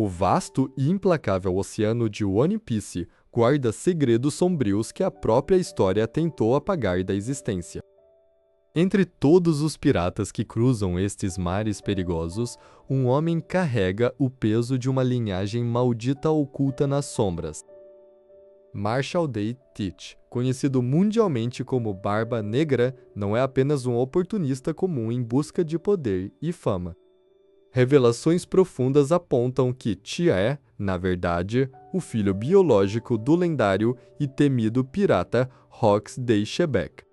O vasto e implacável oceano de One Piece guarda segredos sombrios que a própria história tentou apagar da existência. Entre todos os piratas que cruzam estes mares perigosos, um homem carrega o peso de uma linhagem maldita oculta nas sombras. Marshall D. Teach, conhecido mundialmente como Barba Negra, não é apenas um oportunista comum em busca de poder e fama. Revelações profundas apontam que Tia é, na verdade, o filho biológico do lendário e temido pirata Rox de Shebeck.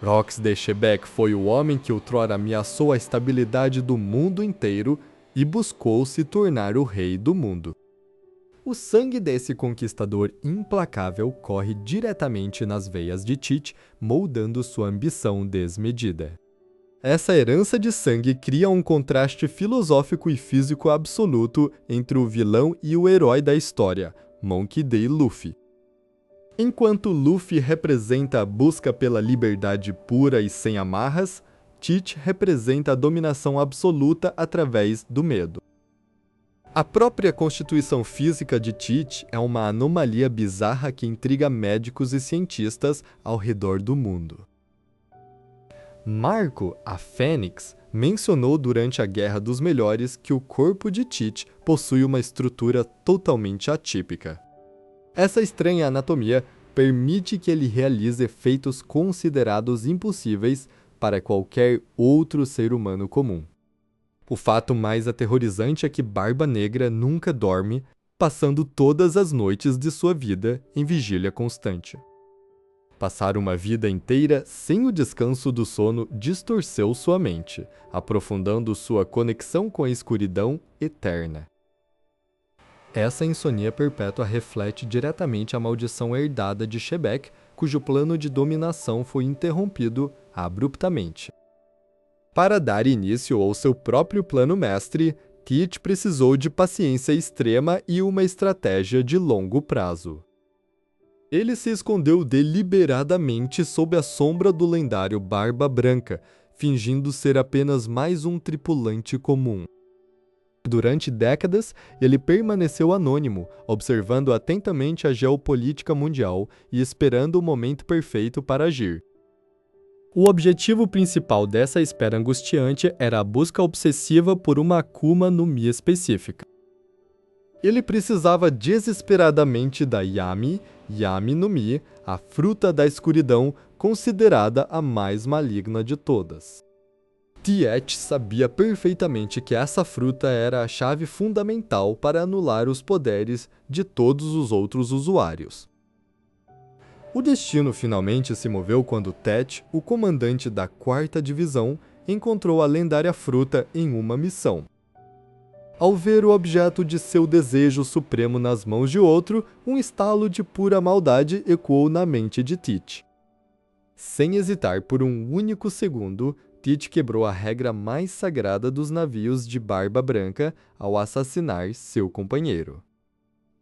Rox de Shebeck foi o homem que outrora ameaçou a estabilidade do mundo inteiro e buscou se tornar o rei do mundo. O sangue desse conquistador implacável corre diretamente nas veias de Teach, moldando sua ambição desmedida. Essa herança de sangue cria um contraste filosófico e físico absoluto entre o vilão e o herói da história, Monkey D. Luffy. Enquanto Luffy representa a busca pela liberdade pura e sem amarras, Teach representa a dominação absoluta através do medo. A própria constituição física de Teach é uma anomalia bizarra que intriga médicos e cientistas ao redor do mundo. Marco, a Fênix, mencionou durante a Guerra dos Melhores que o corpo de Teach possui uma estrutura totalmente atípica. Essa estranha anatomia permite que ele realize feitos considerados impossíveis para qualquer outro ser humano comum. O fato mais aterrorizante é que Barba Negra nunca dorme, passando todas as noites de sua vida em vigília constante. Passar uma vida inteira sem o descanso do sono distorceu sua mente, aprofundando sua conexão com a escuridão eterna. Essa insônia perpétua reflete diretamente a maldição herdada de Shebeck, cujo plano de dominação foi interrompido abruptamente. Para dar início ao seu próprio plano mestre, Teach precisou de paciência extrema e uma estratégia de longo prazo. Ele se escondeu deliberadamente sob a sombra do lendário Barba Branca, fingindo ser apenas mais um tripulante comum. Durante décadas, ele permaneceu anônimo, observando atentamente a geopolítica mundial e esperando o momento perfeito para agir. O objetivo principal dessa espera angustiante era a busca obsessiva por uma Akuma no Mi específica. Ele precisava desesperadamente da Yami no Mi, a fruta da escuridão, considerada a mais maligna de todas. Teach sabia perfeitamente que essa fruta era a chave fundamental para anular os poderes de todos os outros usuários. O destino finalmente se moveu quando Teach, o comandante da 4ª Divisão, encontrou a lendária fruta em uma missão. Ao ver o objeto de seu desejo supremo nas mãos de outro, um estalo de pura maldade ecoou na mente de Teach. Sem hesitar por um único segundo, Teach quebrou a regra mais sagrada dos navios de Barba Branca ao assassinar seu companheiro.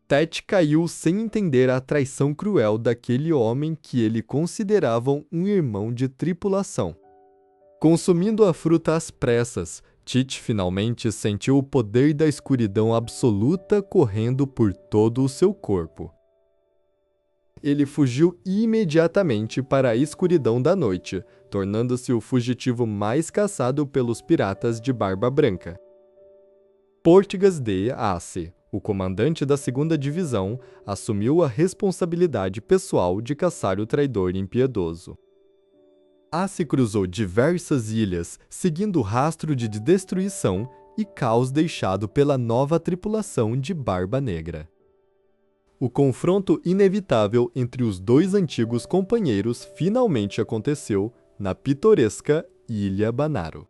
Teach caiu sem entender a traição cruel daquele homem que ele considerava um irmão de tripulação. Consumindo a fruta às pressas, Teach finalmente sentiu o poder da escuridão absoluta correndo por todo o seu corpo. Ele fugiu imediatamente para a escuridão da noite, tornando-se o fugitivo mais caçado pelos piratas de Barba Branca. Portegas de Ace, o comandante da 2ª Divisão, assumiu a responsabilidade pessoal de caçar o traidor impiedoso. Ace cruzou diversas ilhas, seguindo o rastro de destruição e caos deixado pela nova tripulação de Barba Negra. O confronto inevitável entre os dois antigos companheiros finalmente aconteceu na pitoresca Ilha Banaro.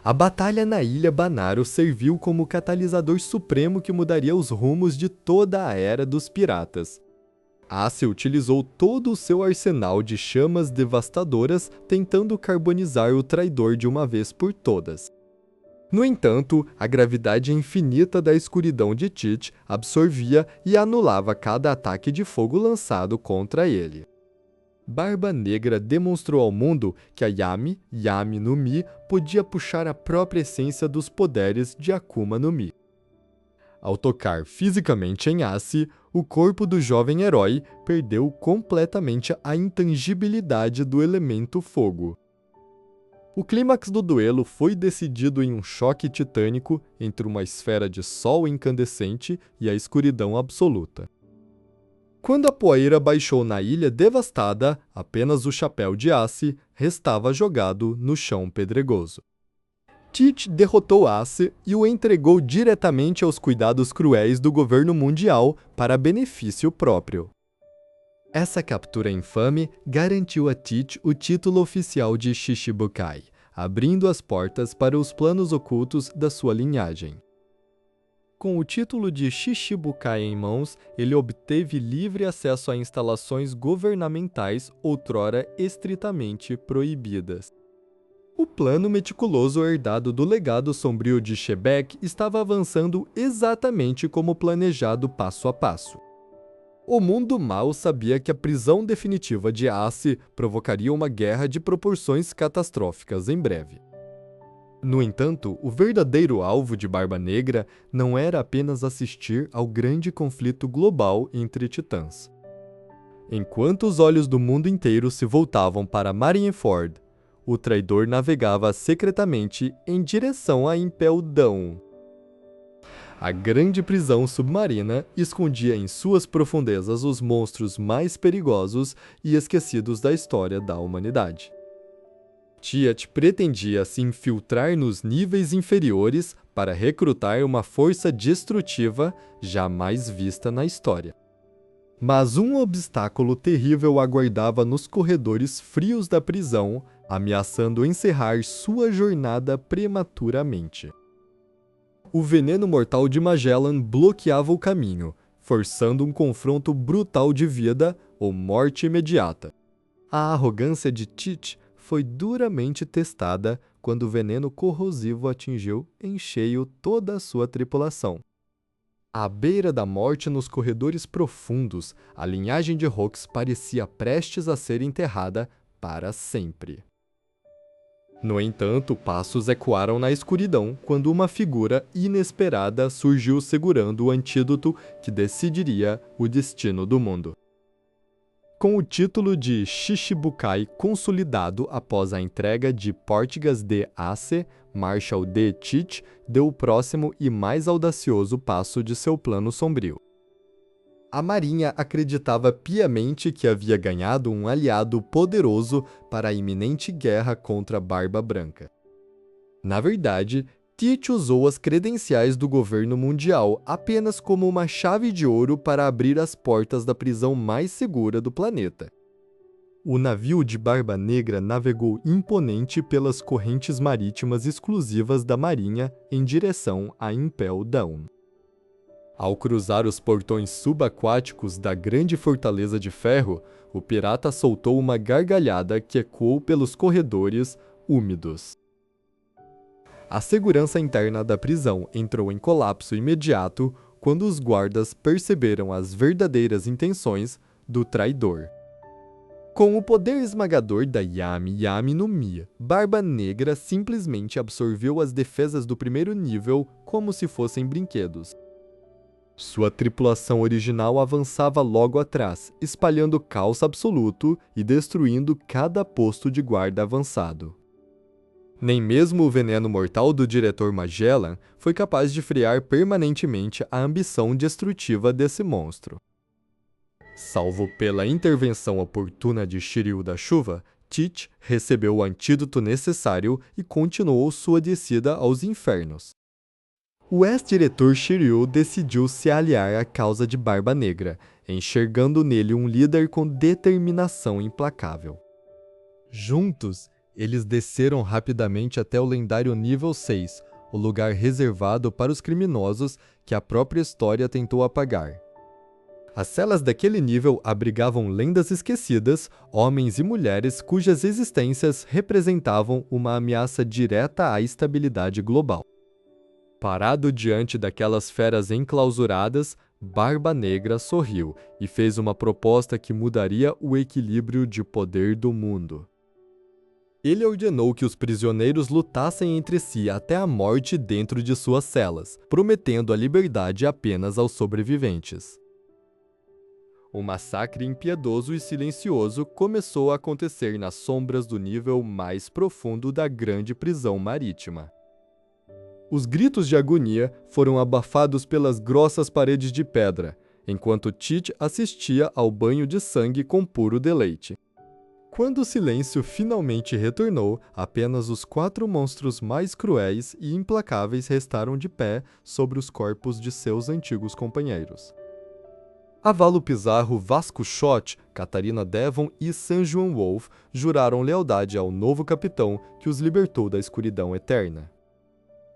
A batalha na Ilha Banaro serviu como catalisador supremo que mudaria os rumos de toda a era dos piratas. Ace utilizou todo o seu arsenal de chamas devastadoras tentando carbonizar o traidor de uma vez por todas. No entanto, a gravidade infinita da escuridão de Teach absorvia e anulava cada ataque de fogo lançado contra ele. Barba Negra demonstrou ao mundo que a Yami no Mi podia puxar a própria essência dos poderes de Akuma no Mi. Ao tocar fisicamente em Ace, o corpo do jovem herói perdeu completamente a intangibilidade do elemento fogo. O clímax do duelo foi decidido em um choque titânico entre uma esfera de sol incandescente e a escuridão absoluta. Quando a poeira baixou na ilha devastada, apenas o chapéu de Ace restava jogado no chão pedregoso. Teach derrotou Ace e o entregou diretamente aos cuidados cruéis do governo mundial para benefício próprio. Essa captura infame garantiu a Teach o título oficial de Shichibukai, abrindo as portas para os planos ocultos da sua linhagem. Com o título de Shichibukai em mãos, ele obteve livre acesso a instalações governamentais outrora estritamente proibidas. O plano meticuloso herdado do legado sombrio de Shebeck estava avançando exatamente como planejado passo a passo. O mundo mal sabia que a prisão definitiva de Ace provocaria uma guerra de proporções catastróficas em breve. No entanto, o verdadeiro alvo de Barba Negra não era apenas assistir ao grande conflito global entre titãs. Enquanto os olhos do mundo inteiro se voltavam para Marineford, o traidor navegava secretamente em direção a Impel Down. A grande prisão submarina escondia em suas profundezas os monstros mais perigosos e esquecidos da história da humanidade. Tiat pretendia se infiltrar nos níveis inferiores para recrutar uma força destrutiva jamais vista na história. Mas um obstáculo terrível aguardava nos corredores frios da prisão, ameaçando encerrar sua jornada prematuramente. O veneno mortal de Magellan bloqueava o caminho, forçando um confronto brutal de vida ou morte imediata. A arrogância de Teach foi duramente testada quando o veneno corrosivo atingiu em cheio toda a sua tripulação. À beira da morte nos corredores profundos, a linhagem de Hux parecia prestes a ser enterrada para sempre. No entanto, passos ecoaram na escuridão quando uma figura inesperada surgiu segurando o antídoto que decidiria o destino do mundo. Com o título de Shichibukai consolidado após a entrega de Portgas de Ace, Marshal de Teach deu o próximo e mais audacioso passo de seu plano sombrio. A Marinha acreditava piamente que havia ganhado um aliado poderoso para a iminente guerra contra a Barba Branca. Na verdade, Teach usou as credenciais do governo mundial apenas como uma chave de ouro para abrir as portas da prisão mais segura do planeta. O navio de Barba Negra navegou imponente pelas correntes marítimas exclusivas da Marinha em direção a Impel Down. Ao cruzar os portões subaquáticos da grande fortaleza de ferro, o pirata soltou uma gargalhada que ecoou pelos corredores úmidos. A segurança interna da prisão entrou em colapso imediato quando os guardas perceberam as verdadeiras intenções do traidor. Com o poder esmagador da Yami Yami no Mi, Barba Negra simplesmente absorveu as defesas do primeiro nível como se fossem brinquedos. Sua tripulação original avançava logo atrás, espalhando caos absoluto e destruindo cada posto de guarda avançado. Nem mesmo o veneno mortal do diretor Magellan foi capaz de frear permanentemente a ambição destrutiva desse monstro. Salvo pela intervenção oportuna de Shiryu da Chuva, Teach recebeu o antídoto necessário e continuou sua descida aos infernos. O ex-diretor Shiryu decidiu se aliar à causa de Barba Negra, enxergando nele um líder com determinação implacável. Juntos, eles desceram rapidamente até o lendário nível 6, o lugar reservado para os criminosos que a própria história tentou apagar. As celas daquele nível abrigavam lendas esquecidas, homens e mulheres cujas existências representavam uma ameaça direta à estabilidade global. Parado diante daquelas feras enclausuradas, Barba Negra sorriu e fez uma proposta que mudaria o equilíbrio de poder do mundo. Ele ordenou que os prisioneiros lutassem entre si até a morte dentro de suas celas, prometendo a liberdade apenas aos sobreviventes. Um massacre impiedoso e silencioso começou a acontecer nas sombras do nível mais profundo da grande prisão marítima. Os gritos de agonia foram abafados pelas grossas paredes de pedra, enquanto Tite assistia ao banho de sangue com puro deleite. Quando o silêncio finalmente retornou, apenas os 4 monstros mais cruéis e implacáveis restaram de pé sobre os corpos de seus antigos companheiros. Avalo Pizarro, Vasco Schott, Catarina Devon e San Juan Wolf juraram lealdade ao novo capitão que os libertou da escuridão eterna.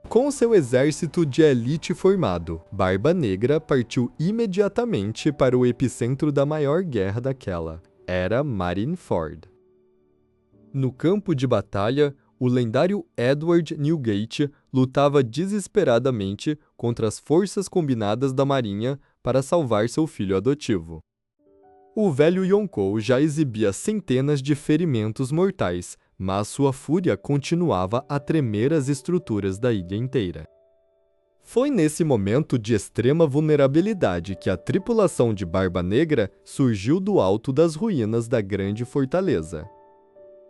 Com seu exército de elite formado, Barba Negra partiu imediatamente para o epicentro da maior guerra daquela era Marineford. No campo de batalha, o lendário Edward Newgate lutava desesperadamente contra as forças combinadas da marinha para salvar seu filho adotivo. O velho Yonkou já exibia centenas de ferimentos mortais, mas sua fúria continuava a tremer as estruturas da ilha inteira. Foi nesse momento de extrema vulnerabilidade que a tripulação de Barba Negra surgiu do alto das ruínas da grande fortaleza.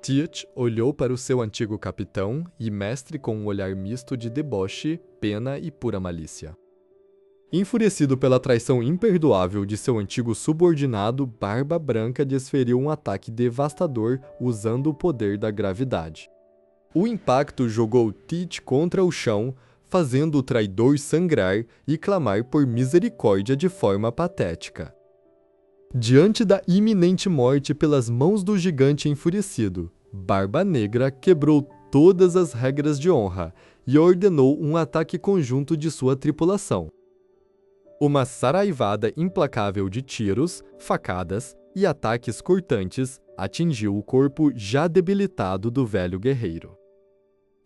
Tite olhou para o seu antigo capitão e mestre com um olhar misto de deboche, pena e pura malícia. Enfurecido pela traição imperdoável de seu antigo subordinado, Barba Branca desferiu um ataque devastador usando o poder da gravidade. O impacto jogou Tite contra o chão, fazendo o traidor sangrar e clamar por misericórdia de forma patética. Diante da iminente morte pelas mãos do gigante enfurecido, Barba Negra quebrou todas as regras de honra e ordenou um ataque conjunto de sua tripulação. Uma saraivada implacável de tiros, facadas e ataques cortantes atingiu o corpo já debilitado do velho guerreiro.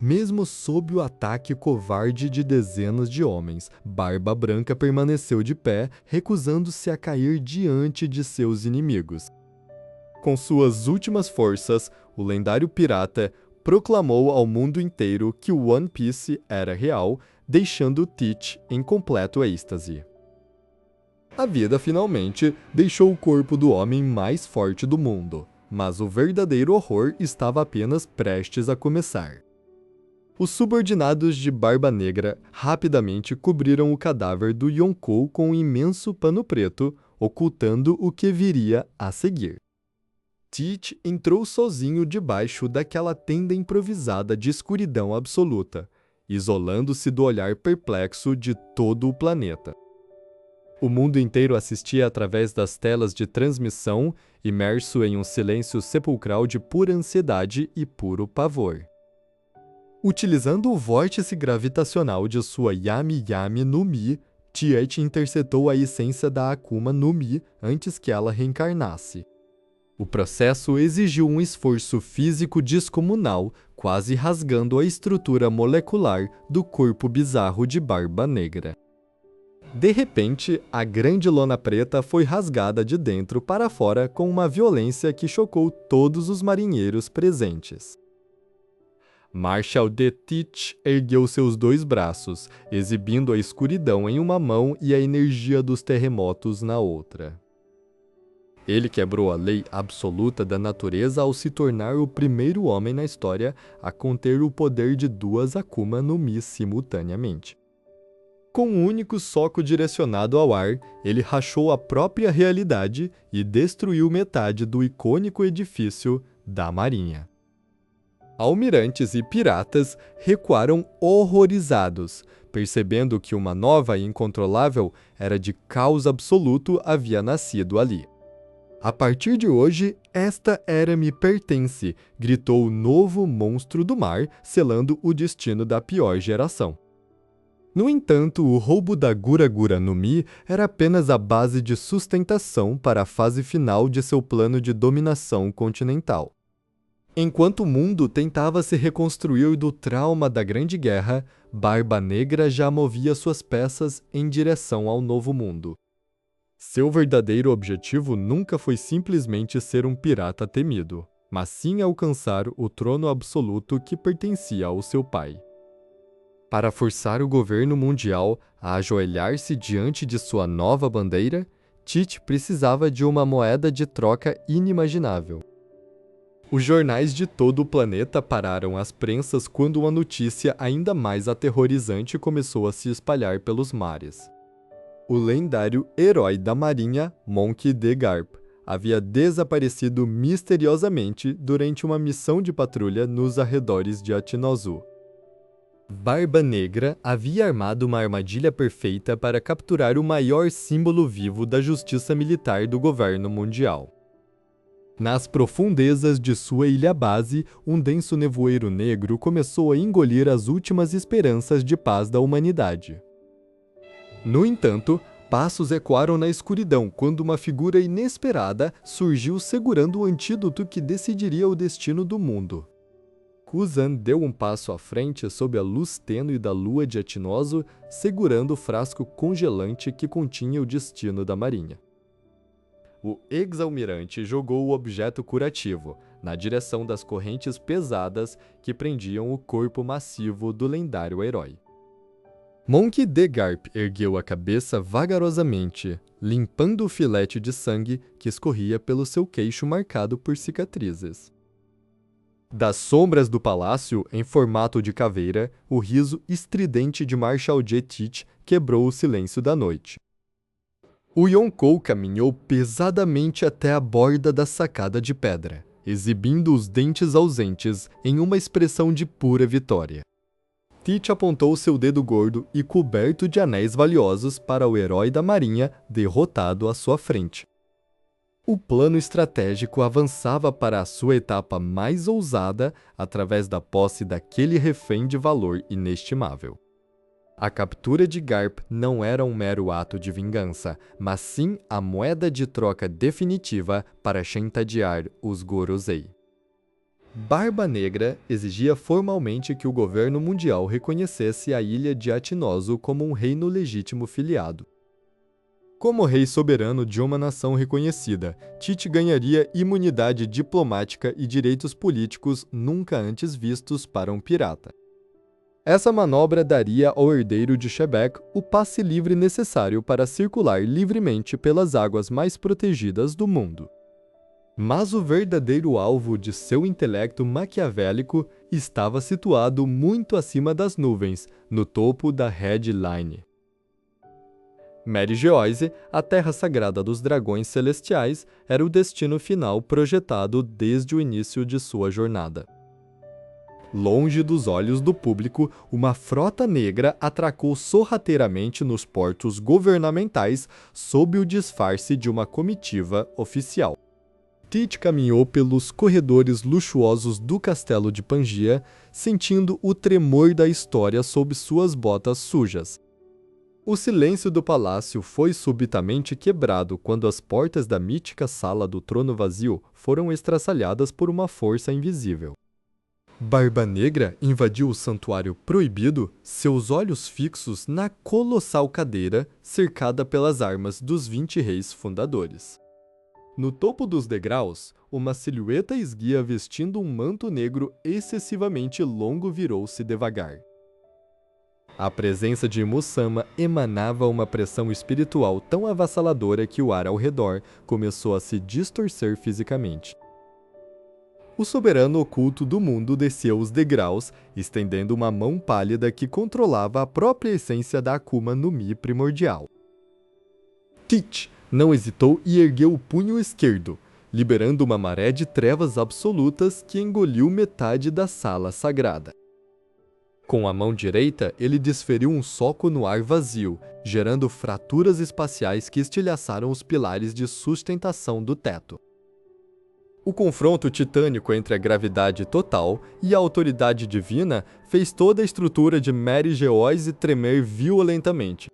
Mesmo sob o ataque covarde de dezenas de homens, Barba Branca permaneceu de pé, recusando-se a cair diante de seus inimigos. Com suas últimas forças, o lendário pirata proclamou ao mundo inteiro que o One Piece era real, deixando Tite em completo êxtase. A vida finalmente deixou o corpo do homem mais forte do mundo, mas o verdadeiro horror estava apenas prestes a começar. Os subordinados de Barba Negra rapidamente cobriram o cadáver do Yonkou com um imenso pano preto, ocultando o que viria a seguir. Tite entrou sozinho debaixo daquela tenda improvisada de escuridão absoluta, isolando-se do olhar perplexo de todo o planeta. O mundo inteiro assistia através das telas de transmissão, imerso em um silêncio sepulcral de pura ansiedade e puro pavor. Utilizando o vórtice gravitacional de sua Yami Yami no Mi, Tite interceptou a essência da Akuma no Mi antes que ela reencarnasse. O processo exigiu um esforço físico descomunal, quase rasgando a estrutura molecular do corpo bizarro de Barba Negra. De repente, a grande lona preta foi rasgada de dentro para fora com uma violência que chocou todos os marinheiros presentes. Marshal de Tite ergueu seus 2 braços, exibindo a escuridão em uma mão e a energia dos terremotos na outra. Ele quebrou a lei absoluta da natureza ao se tornar o primeiro homem na história a conter o poder de 2 Akuma no Mi simultaneamente. Com um único soco direcionado ao ar, ele rachou a própria realidade e destruiu metade do icônico edifício da Marinha. Almirantes e piratas recuaram horrorizados, percebendo que uma nova e incontrolável era de caos absoluto havia nascido ali. A partir de hoje, esta era me pertence, gritou o novo monstro do mar, selando o destino da pior geração. No entanto, o roubo da Gura Gura no Mi era apenas a base de sustentação para a fase final de seu plano de dominação continental. Enquanto o mundo tentava se reconstruir do trauma da Grande Guerra, Barba Negra já movia suas peças em direção ao Novo Mundo. Seu verdadeiro objetivo nunca foi simplesmente ser um pirata temido, mas sim alcançar o trono absoluto que pertencia ao seu pai. Para forçar o governo mundial a ajoelhar-se diante de sua nova bandeira, Tite precisava de uma moeda de troca inimaginável. Os jornais de todo o planeta pararam as prensas quando uma notícia ainda mais aterrorizante começou a se espalhar pelos mares. O lendário herói da marinha, Monk de Garp, havia desaparecido misteriosamente durante uma missão de patrulha nos arredores de Atinozu. Barba Negra havia armado uma armadilha perfeita para capturar o maior símbolo vivo da justiça militar do governo mundial. Nas profundezas de sua ilha base, um denso nevoeiro negro começou a engolir as últimas esperanças de paz da humanidade. No entanto, passos ecoaram na escuridão quando uma figura inesperada surgiu segurando o antídoto que decidiria o destino do mundo. Kuzan deu um passo à frente sob a luz tênue da lua de Atinozu, segurando o frasco congelante que continha o destino da marinha. O ex-almirante jogou o objeto curativo na direção das correntes pesadas que prendiam o corpo massivo do lendário herói. Monk de Garp ergueu a cabeça vagarosamente, limpando o filete de sangue que escorria pelo seu queixo marcado por cicatrizes. Das sombras do palácio, em formato de caveira, o riso estridente de Marshal J. Tite quebrou o silêncio da noite. O Yonkou caminhou pesadamente até a borda da sacada de pedra, exibindo os dentes ausentes em uma expressão de pura vitória. Tite apontou seu dedo gordo e coberto de anéis valiosos para o herói da marinha derrotado à sua frente. O plano estratégico avançava para a sua etapa mais ousada através da posse daquele refém de valor inestimável. A captura de Garp não era um mero ato de vingança, mas sim a moeda de troca definitiva para chantagear os Gorosei. Barba Negra exigia formalmente que o governo mundial reconhecesse a ilha de Atinozu como um reino legítimo filiado. Como rei soberano de uma nação reconhecida, Tite ganharia imunidade diplomática e direitos políticos nunca antes vistos para um pirata. Essa manobra daria ao herdeiro de Shebeck o passe livre necessário para circular livremente pelas águas mais protegidas do mundo. Mas o verdadeiro alvo de seu intelecto maquiavélico estava situado muito acima das nuvens, no topo da Red Line. Mary Geoise, a terra sagrada dos dragões celestiais, era o destino final projetado desde o início de sua jornada. Longe dos olhos do público, uma frota negra atracou sorrateiramente nos portos governamentais sob o disfarce de uma comitiva oficial. Tite caminhou pelos corredores luxuosos do castelo de Pangia, sentindo o tremor da história sob suas botas sujas. O silêncio do palácio foi subitamente quebrado quando as portas da mítica sala do trono vazio foram estraçalhadas por uma força invisível. Barba Negra invadiu o santuário proibido, seus olhos fixos na colossal cadeira cercada pelas armas dos 20 reis fundadores. No topo dos degraus, uma silhueta esguia vestindo um manto negro excessivamente longo virou-se devagar. A presença de Musama emanava uma pressão espiritual tão avassaladora que o ar ao redor começou a se distorcer fisicamente. O soberano oculto do mundo desceu os degraus, estendendo uma mão pálida que controlava a própria essência da Akuma no Mi primordial. Tite não hesitou e ergueu o punho esquerdo, liberando uma maré de trevas absolutas que engoliu metade da sala sagrada. Com a mão direita, ele desferiu um soco no ar vazio, gerando fraturas espaciais que estilhaçaram os pilares de sustentação do teto. O confronto titânico entre a gravidade total e a autoridade divina fez toda a estrutura de Mary Geoise tremer violentamente.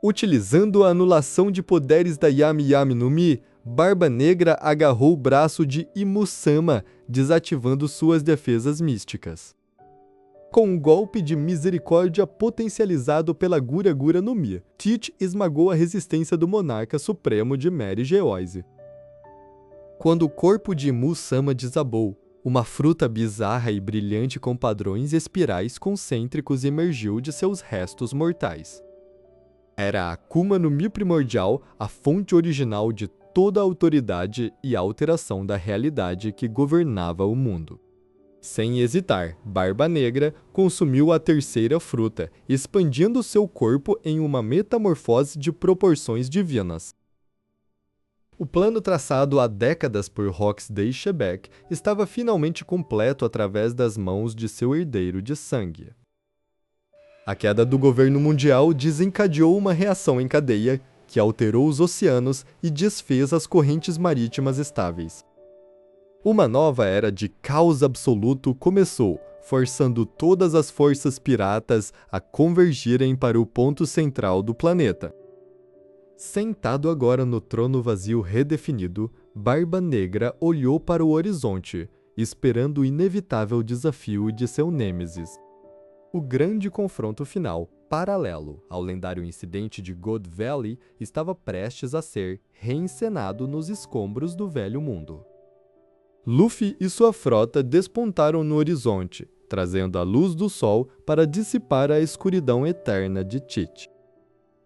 Utilizando a anulação de poderes da Yami Yami no Mi, Barba Negra agarrou o braço de Imusama, desativando suas defesas místicas. Com um golpe de misericórdia potencializado pela Gura Gura no Mi, Tite esmagou a resistência do monarca supremo de Mary Geoise. Quando o corpo de Mu-sama desabou, uma fruta bizarra e brilhante com padrões espirais concêntricos emergiu de seus restos mortais. Era a Akuma no Mi primordial, a fonte original de toda a autoridade e alteração da realidade que governava o mundo. Sem hesitar, Barba Negra consumiu a terceira fruta, expandindo seu corpo em uma metamorfose de proporções divinas. O plano traçado há décadas por Roxday Shebeck estava finalmente completo através das mãos de seu herdeiro de sangue. A queda do governo mundial desencadeou uma reação em cadeia que alterou os oceanos e desfez as correntes marítimas estáveis. Uma nova era de caos absoluto começou, forçando todas as forças piratas a convergirem para o ponto central do planeta. Sentado agora no trono vazio redefinido, Barba Negra olhou para o horizonte, esperando o inevitável desafio de seu nêmesis. O grande confronto final, paralelo ao lendário incidente de God Valley, estava prestes a ser reencenado nos escombros do Velho Mundo. Luffy e sua frota despontaram no horizonte, trazendo a luz do sol para dissipar a escuridão eterna de Tite.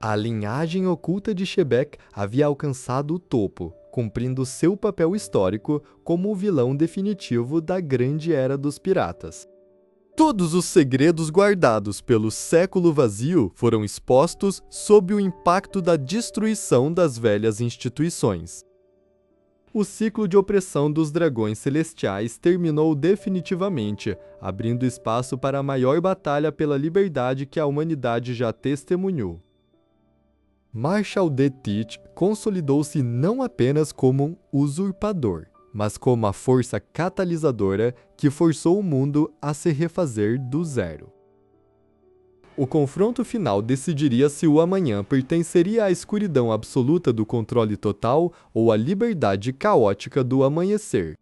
A linhagem oculta de Shebeck havia alcançado o topo, cumprindo seu papel histórico como o vilão definitivo da Grande Era dos Piratas. Todos os segredos guardados pelo século vazio foram expostos sob o impacto da destruição das velhas instituições. O ciclo de opressão dos dragões celestiais terminou definitivamente, abrindo espaço para a maior batalha pela liberdade que a humanidade já testemunhou. Marshal de Tite consolidou-se não apenas como um usurpador, mas como a força catalisadora que forçou o mundo a se refazer do zero. O confronto final decidiria se o amanhã pertenceria à escuridão absoluta do controle total ou à liberdade caótica do amanhecer.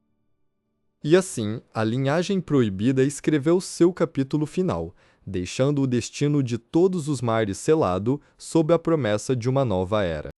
E assim, a linhagem proibida escreveu seu capítulo final, deixando o destino de todos os mares selado sob a promessa de uma nova era.